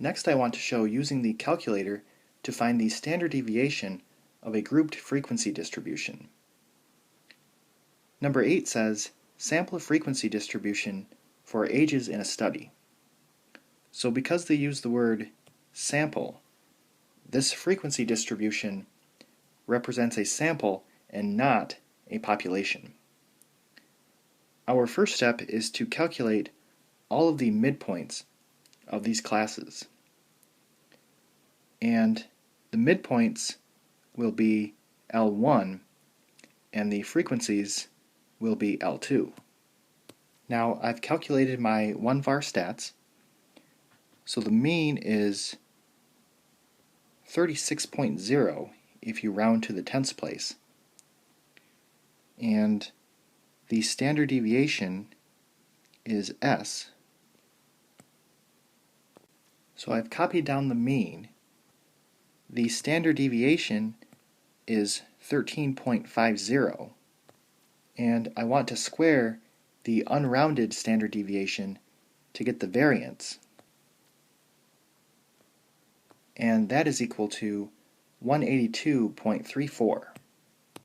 Next, I want to show using the calculator to find the standard deviation of a grouped frequency distribution. Number 8 says, sample a frequency distribution for ages in a study. So because they use the word sample, this frequency distribution represents a sample and not a population. Our first step is to calculate all of the midpoints of these classes. And the midpoints will be L1 and the frequencies will be L2. Now I've calculated my 1 var stats. So the mean is 36.0 if you round to the tenths place. And the standard deviation is S. So I've copied down the mean. The standard deviation is 13.50, and I want to square the unrounded standard deviation to get the variance, and that is equal to 182.34.